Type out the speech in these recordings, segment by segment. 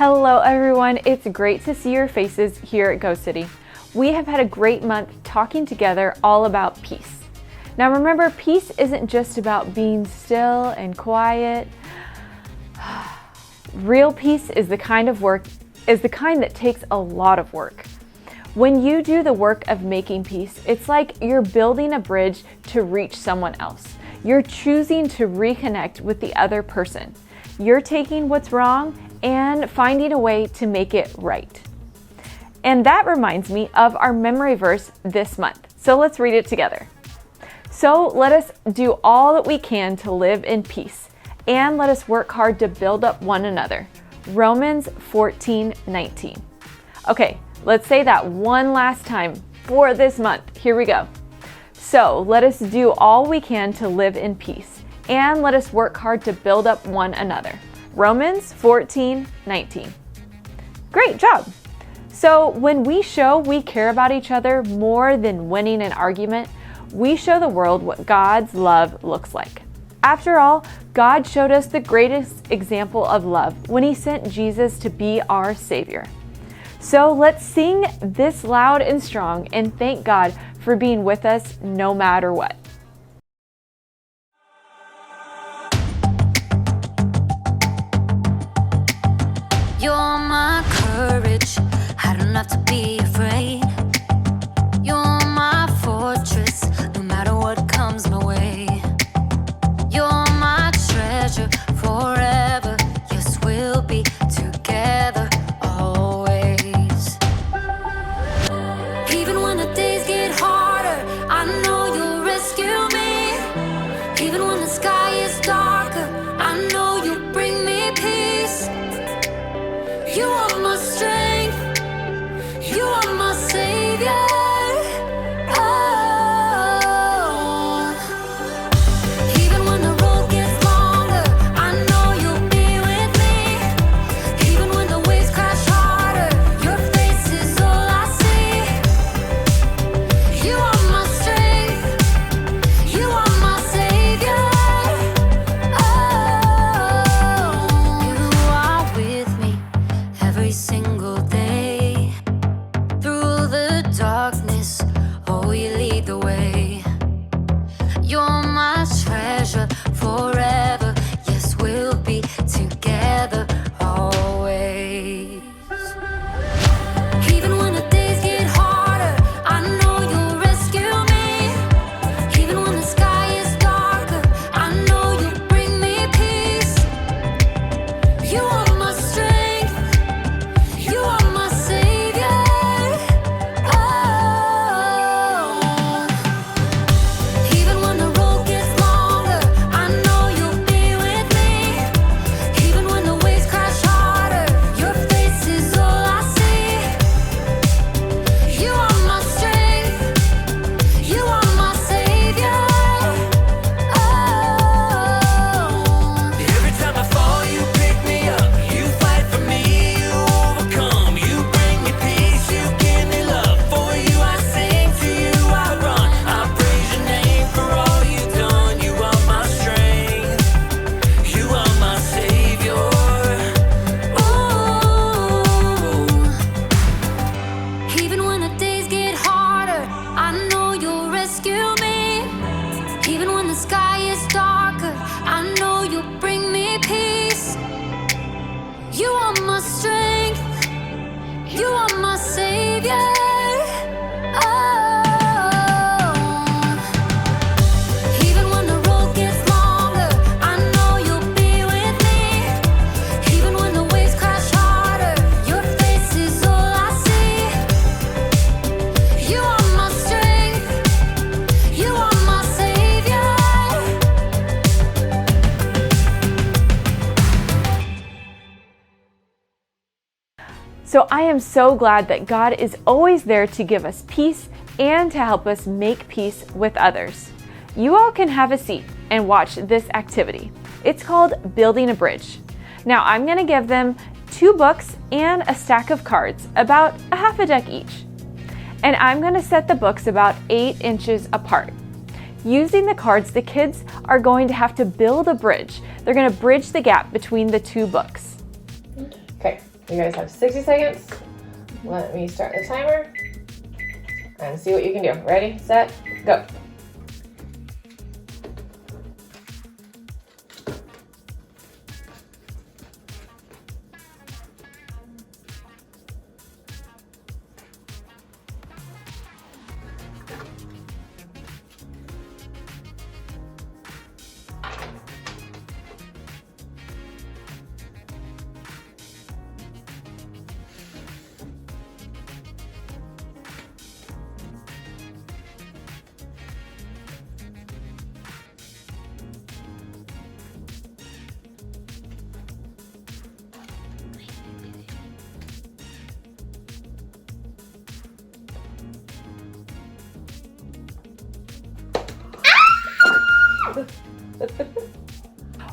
Hello everyone, it's great to see your faces here at Go City. We have had a great month talking together all about peace. Now remember, peace isn't just about being still and quiet. Real peace is the kind that takes a lot of work. When you do the work of making peace, it's like you're building a bridge to reach someone else. You're choosing to reconnect with the other person. You're taking what's wrong and finding a way to make it right. And that reminds me of our memory verse this month. So let's read it together. So let us do all that we can to live in peace, and let us work hard to build up one another. Romans 14:19. Okay, let's say that one last time for this month. Here we go. So let us do all we can to live in peace, and let us work hard to build up one another. Romans 14:19. Great job! So when we show we care about each other more than winning an argument, we show the world what God's love looks like. After all, God showed us the greatest example of love when He sent Jesus to be our Savior. So let's sing this loud and strong and thank God for being with us no matter what. You're my courage, I don't have to be afraid. You're my fortress, no matter what comes my way. You're my treasure forever, yes, we'll be together always. Even when the days get harder, I know you'll rescue me. Even when the sky is darker, I know you'll bring me peace. You are my strength, you are my savior. Oh. Even when the road gets longer, I know you'll be with me. Even when the waves crash harder, your face is all I see. You are my strength, you are my savior. Oh. You are with me every single day. Through the darkness, oh, you lead the way. You're my treasure forever, yes, we'll be together always. Even when the days get harder, I know you'll rescue me. Even when the sky is darker, I know you'll bring me peace. You are my strength, you are my savior. Oh. Even when the road gets longer, I know you'll be with me. Even when the waves crash harder, your face is all I see. You are my strength, you are my savior. Oh. Every time I fall, you pick me up. You fight for me, you overcome. You bring me peace, you give me love. For you I sing, to you I run. I praise your name for all you've done. You are my strength, you are my savior. Ooh. Even when the days get harder, I know you'll rescue me. Even when the sky is darker, I know you'll bring me peace. You are my strength, you are my savior. Oh. Even when the road gets longer, I know you'll be with me. Even when the waves crash harder, your face is all I see. You are my strength, you are my savior. So I am so glad that God is always there to give us peace and to help us make peace with others. You all can have a seat and watch this activity. It's called Building a Bridge. Now I'm going to give them 2 books and a stack of cards, about a half a deck each. And I'm going to set the books about 8 inches apart. Using the cards, the kids are going to have to build a bridge. They're going to bridge the gap between the 2 books. Okay, You guys have 60 seconds. Let me start the timer and see what you can do. Ready, set, go.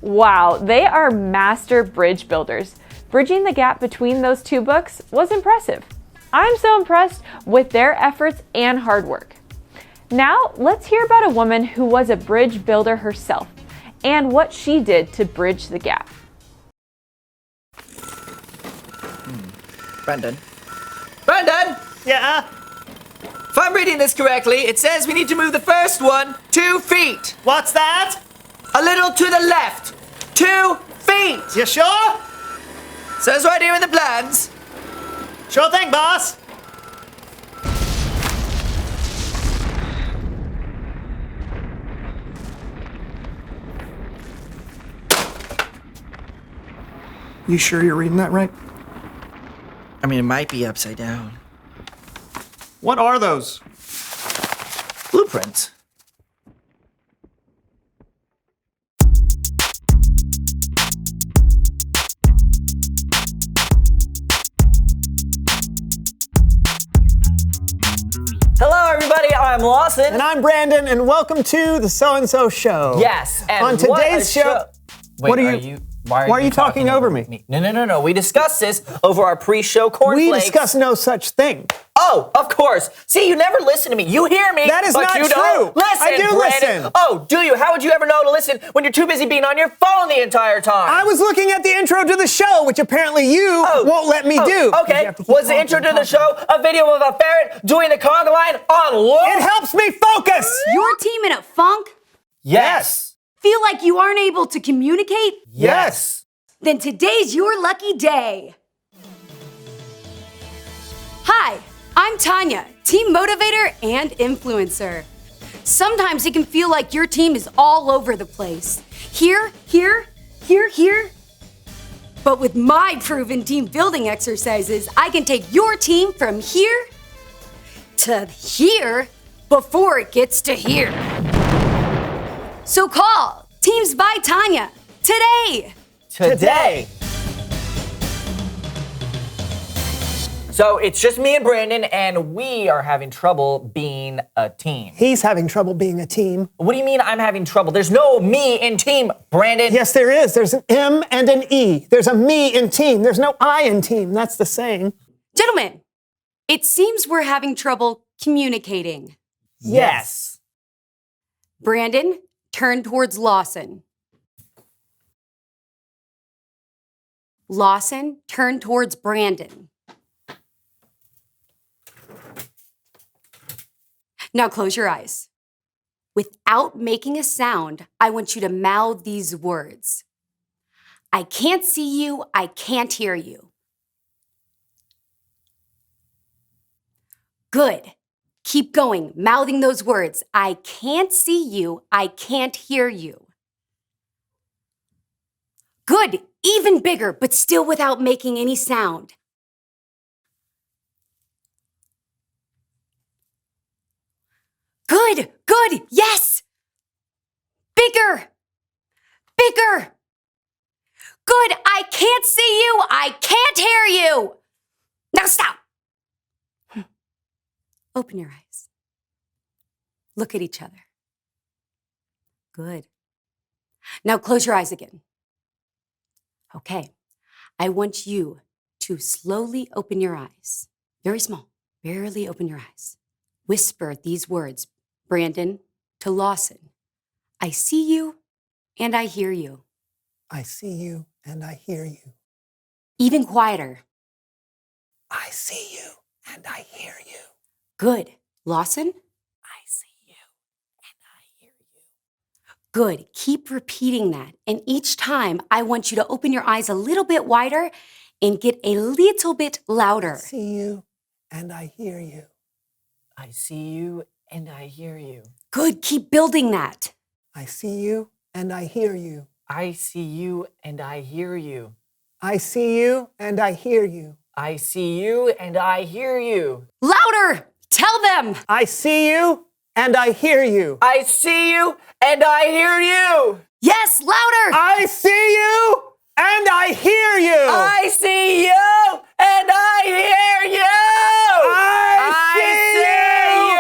Wow, they are master bridge builders. Bridging the gap between those two books was impressive. I'm so impressed with their efforts and hard work. Now, let's hear about a woman who was a bridge builder herself and what she did to bridge the gap. Brandon? Brandon! Yeah? If I'm reading this correctly, it says we need to move the first one 2 feet. What's that? A little to the left. 2 feet. You sure? Says right here in the plans. Sure thing, boss. You sure you're reading that right? I mean, it might be upside down. What are those? Blueprints. Hello, everybody. I'm Lawson. And I'm Brandon, and welcome to the So and So Show. Yes. And On what today's a show. Wait, What are you? Why are you talking over me? No. We discussed this over our pre-show cornflakes. We discuss no such thing. Oh, of course. See, you never listen to me. You hear me, That is but not you true. don't listen. I do Brandon. listen. Oh, do you? How would you ever know to listen when you're too busy being on your phone the entire time? I was looking at the intro to the show, which apparently you won't let me do. Okay. Was the intro to the show a video of a ferret doing the conga line on loop? It helps me focus. Your team in a funk? Yes. Feel like you aren't able to communicate? Yes. Then today's your lucky day. Hi, I'm Tanya, team motivator and influencer. Sometimes it can feel like your team is all over the place. Here. But with my proven team building exercises, I can take your team from here to here before it gets to here. So call Teams by Tanya today. Today. So it's just me and Brandon, and we are having trouble being a team. He's having trouble being a team. What do you mean I'm having trouble? There's no me in team, Brandon. Yes, there is. There's an M and an E. There's a me in team. There's no I in team. That's the saying. Gentlemen, it seems we're having trouble communicating. Yes. Brandon, turn towards Lawson. Lawson, turn towards Brandon. Now close your eyes. Without making a sound, I want you to mouth these words. I can't see you, I can't hear you. Good. Keep going, mouthing those words. I can't see you, I can't hear you. Good, even bigger, but still without making any sound. Good, yes! Bigger. Good, I can't see you, I can't hear you. Now stop. Open your eyes. Look at each other. Good. Now close your eyes again. Okay, I want you to slowly open your eyes. Very small, barely open your eyes. Whisper these words, Brandon, to Lawson. I see you and I hear you. I see you and I hear you. Even quieter. I see you and I hear you. Good. Lawson? I see you and I hear you. Good. Keep repeating that. And each time, I want you to open your eyes a little bit wider and get a little bit louder. I see you and I hear you. I see you and I hear you. Good. Keep building that. I see you and I hear you. I see you and I hear you. I see you and I hear you. I see you and I hear you. Louder! Tell them! I see you and I hear you. I see you and I hear you. Yes, louder! I see you and I hear you. I see you and I hear you. I see you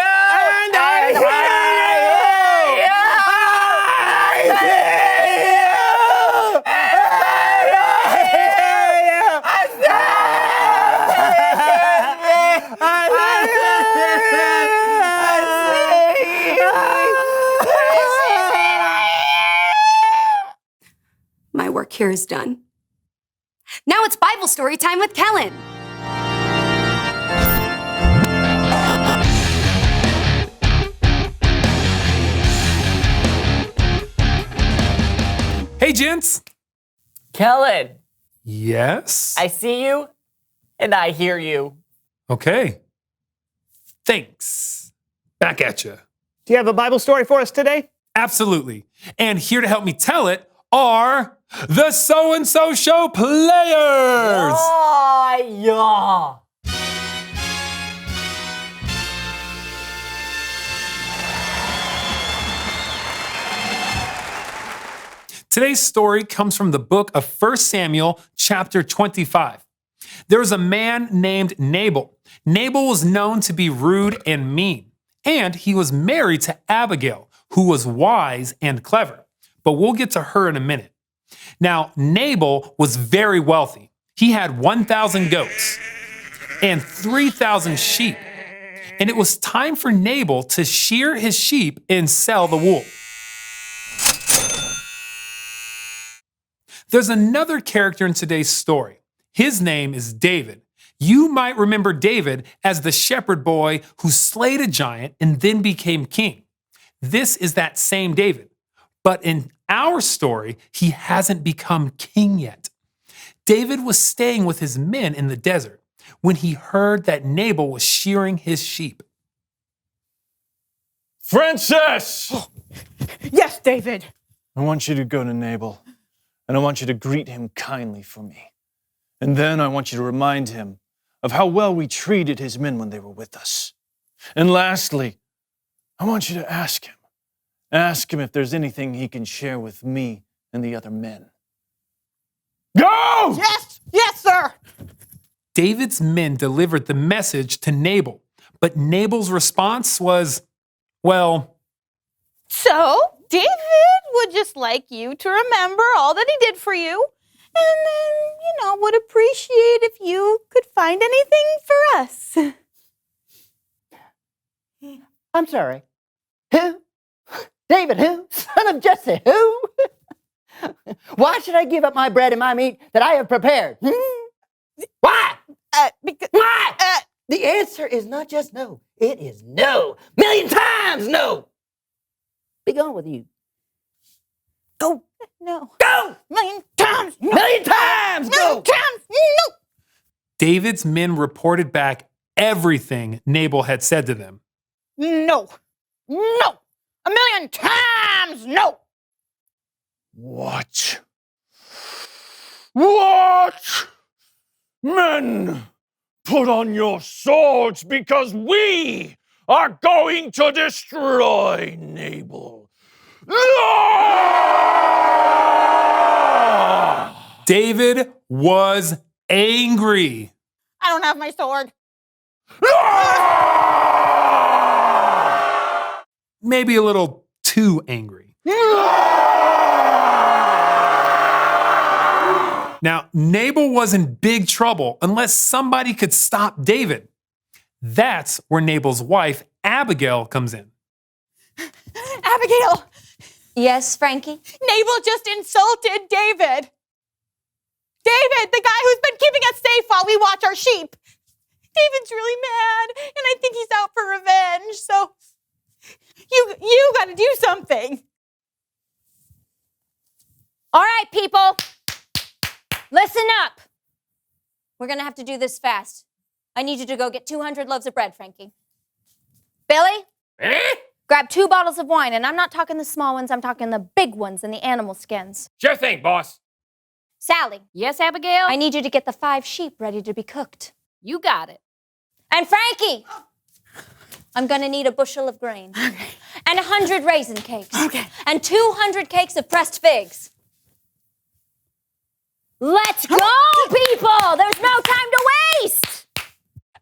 and I hear you. My work here is done. Now it's Bible story time with Kellen. Hey, gents. Kellen, Yes? I see you and I hear you. Okay. Thanks. Back at you. Do you have a Bible story for us today? Absolutely. And here to help me tell it are the So-and-So Show players. Oh, yeah. Today's story comes from the book of 1 Samuel, chapter 25. There was a man named Nabal. Nabal was known to be rude and mean, and he was married to Abigail, who was wise and clever. But we'll get to her in a minute. Now, Nabal was very wealthy. He had 1,000 goats and 3,000 sheep. And it was time for Nabal to shear his sheep and sell the wool. There's another character in today's story. His name is David. You might remember David as the shepherd boy who slayed a giant and then became king. This is that same David. But in our story, he hasn't become king yet. David was staying with his men in the desert when he heard that Nabal was shearing his sheep. Frances! Yes, David. I want you to go to Nabal, and I want you to greet him kindly for me. And then I want you to remind him of how well we treated his men when they were with us. And lastly, I want you to ask him. Ask him if there's anything he can share with me and the other men. Go! Yes, sir. David's men delivered the message to Nabal, but Nabal's response was, well, So, David would just like you to remember all that he did for you, and then, would appreciate if you could find anything for us. I'm sorry. Who? David who? Son of Jesse who? Why should I give up my bread and my meat that I have prepared? Why? Because, Why? The answer is not just no. It is no. Million times no. Be gone with you. Go. no. Go. Million times, no. Million times go. Million times, no. David's men reported back everything Nabal had said to them. No. No. A million times, no. What? What? Men, put on your swords because we are going to destroy Nabal. David was angry. I don't have my sword. Maybe a little too angry. Now, Nabal was in big trouble unless somebody could stop David. That's where Nabal's wife, Abigail, comes in. Abigail, Yes, Frankie? Nabal just insulted David. David, the guy who's been keeping us safe while we watch our sheep. David's really mad, and I think he's out for revenge. So you got to do something. All right, people. Listen up. We're going to have to do this fast. I need you to go get 200 loaves of bread, Frankie. Billy? Grab 2 bottles of wine, and I'm not talking the small ones, I'm talking the big ones and the animal skins. Sure thing, boss. Sally? Yes, Abigail? I need you to get the 5 sheep ready to be cooked. You got it. And Frankie! I'm gonna need a bushel of grain. Okay. And 100 raisin cakes. Okay. And 200 cakes of pressed figs. Let's go, people! There's no time to waste!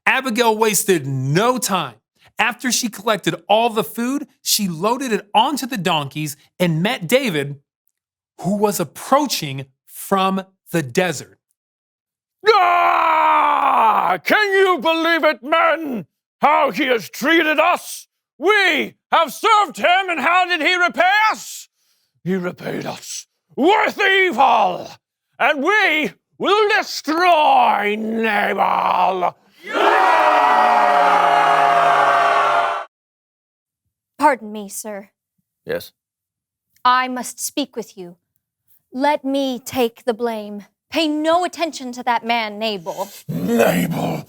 Abigail wasted no time. After she collected all the food, she loaded it onto the donkeys and met David, who was approaching from the desert. Ah! Can you believe it, men? How he has treated us? We have served him, and how did he repay us? He repaid us with evil, and we will destroy Nabal. Pardon me, sir. Yes. I must speak with you. Let me take the blame. Pay no attention to that man, Nabal. Nabal.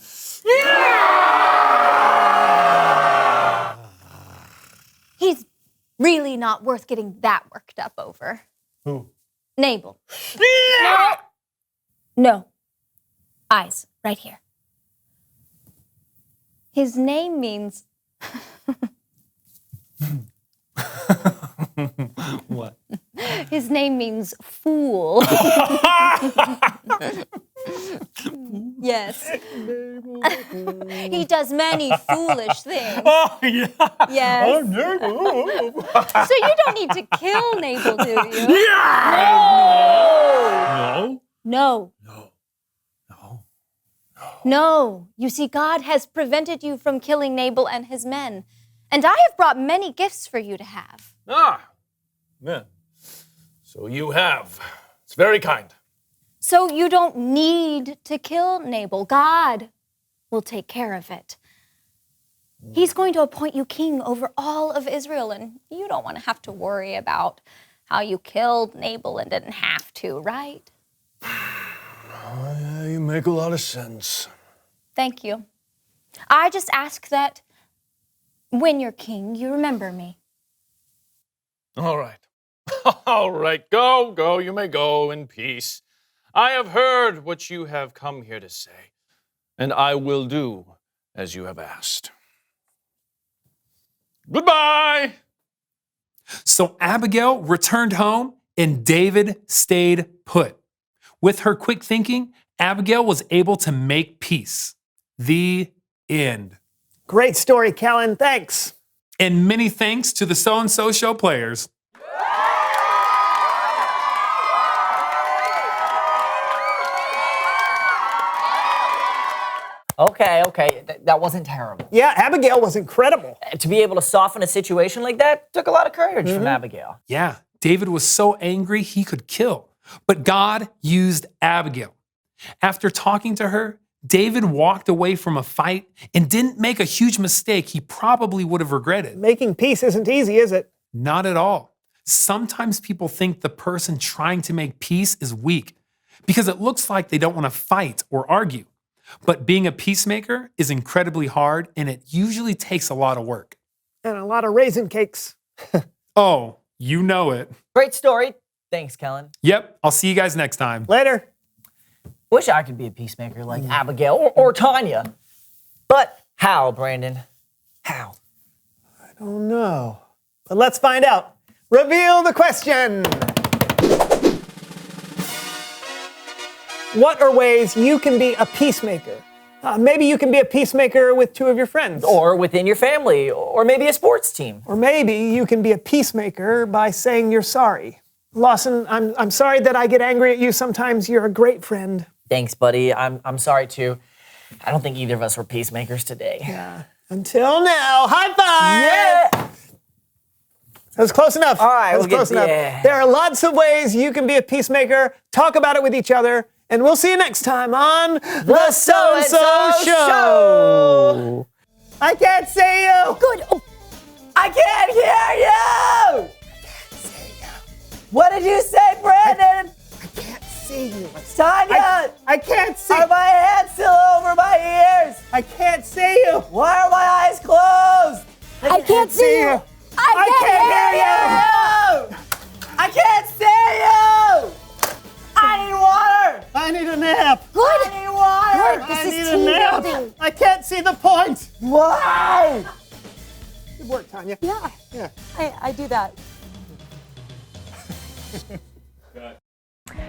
He's really not worth getting that worked up over. Who? Nabal. No. No. Eyes, right here. His name means... What? His name means fool. Yes. He does many foolish things. Oh, yeah. Yes. Nabal. So you don't need to kill Nabal, do you? Yeah! No. No. No. No. No. You see, God has prevented you from killing Nabal and his men. And I have brought many gifts for you to have. Ah. Yeah. So you have. It's very kind. So you don't need to kill Nabal. God will take care of it. He's going to appoint you king over all of Israel, and you don't want to have to worry about how you killed Nabal and didn't have to, right? Oh, yeah, you make a lot of sense. Thank you. I just ask that when you're king, you remember me. All right. All right. Go. You may go in peace. I have heard what you have come here to say, and I will do as you have asked. Goodbye. So Abigail returned home and David stayed put. With her quick thinking, Abigail was able to make peace. The end. Great story, Kellen. Thanks. And many thanks to the So-and-So Show players. Okay. That wasn't terrible. Yeah, Abigail was incredible. To be able to soften a situation like that took a lot of courage from Abigail. Yeah, David was so angry he could kill. But God used Abigail. After talking to her, David walked away from a fight and didn't make a huge mistake he probably would have regretted. Making peace isn't easy, is it? Not at all. Sometimes people think the person trying to make peace is weak because it looks like they don't want to fight or argue. But being a peacemaker is incredibly hard, and it usually takes a lot of work. And a lot of raisin cakes. Oh, you know it. Great story. Thanks, Kellen. Yep, I'll see you guys next time. Later. Wish I could be a peacemaker like Abigail or Tanya. But how, Brandon? How? I don't know. But let's find out. Reveal the question. What are ways you can be a peacemaker? Maybe you can be a peacemaker with 2 of your friends. Or within your family, or maybe a sports team. Or maybe you can be a peacemaker by saying you're sorry. Lawson, I'm sorry that I get angry at you. Sometimes you're a great friend. Thanks, buddy. I'm sorry, too. I don't think either of us were peacemakers today. Yeah. Until now. High five! Yeah! That was close enough. All right, that was close enough. yeah. There are lots of ways you can be a peacemaker. Talk about it with each other And we'll see you next time on The So-and-So Show. I can't see you. Good. Oh, I can't hear you! What did you say, Brandon? I can't see you. Tanya! I can't see. Are my hands still over my ears? I can't see you. Why are my eyes closed? I can't see you. I can't hear you. I can't see you! I need water! I need a nap. Good. I need water! Good. This I is need a team nap. building. I can't see the point. Why? Good work, Tanya. Yeah. Yeah. I do that.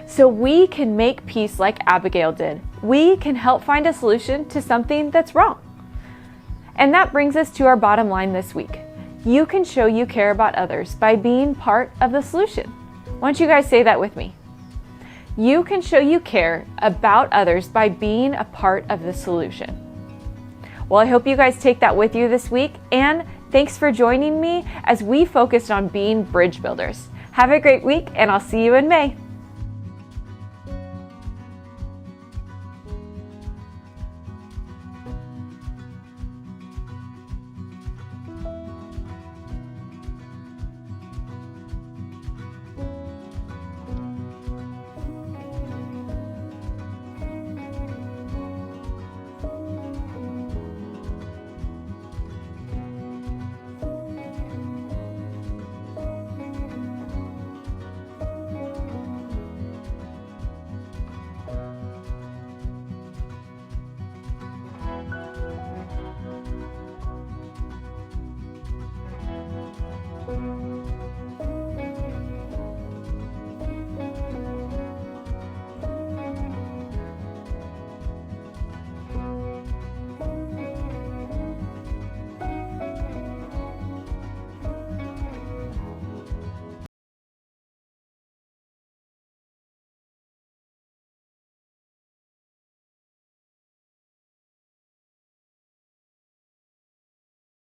So we can make peace like Abigail did. We can help find a solution to something that's wrong. And that brings us to our bottom line this week. You can show you care about others by being part of the solution. Why don't you guys say that with me? You can show you care about others by being a part of the solution. Well, I hope you guys take that with you this week, and thanks for joining me as we focused on being bridge builders. Have a great week, and I'll see you in May.